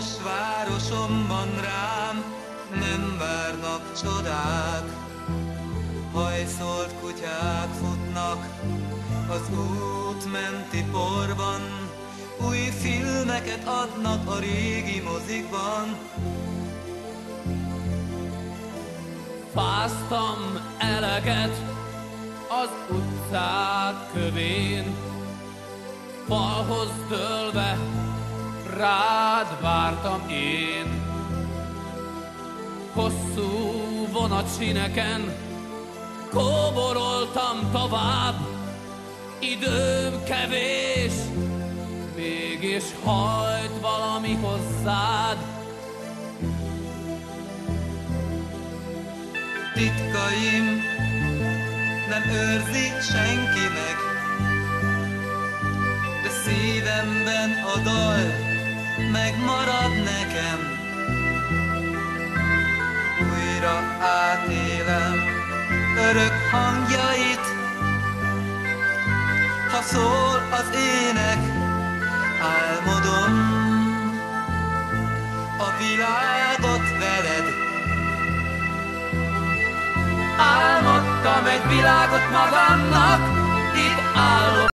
Csodálatos városomban rám nem várnak csodák. Hajszolt kutyák futnak az útmenti porban, új filmeket adnak a régi mozikban. Fáztam eleget az utcák kövén, falhoz dőlve rád vártam én. Hosszú vonatsineken kóboroltam tovább, időm kevés, mégis hajt valami hozzád. Titkaim nem őrzi senki meg, de szívemben a dal megmarad nekem. Újra átélem örök hangjait, ha szól az ének, álmodom a világot veled. Álmodtam egy világot magamnak, itt állok.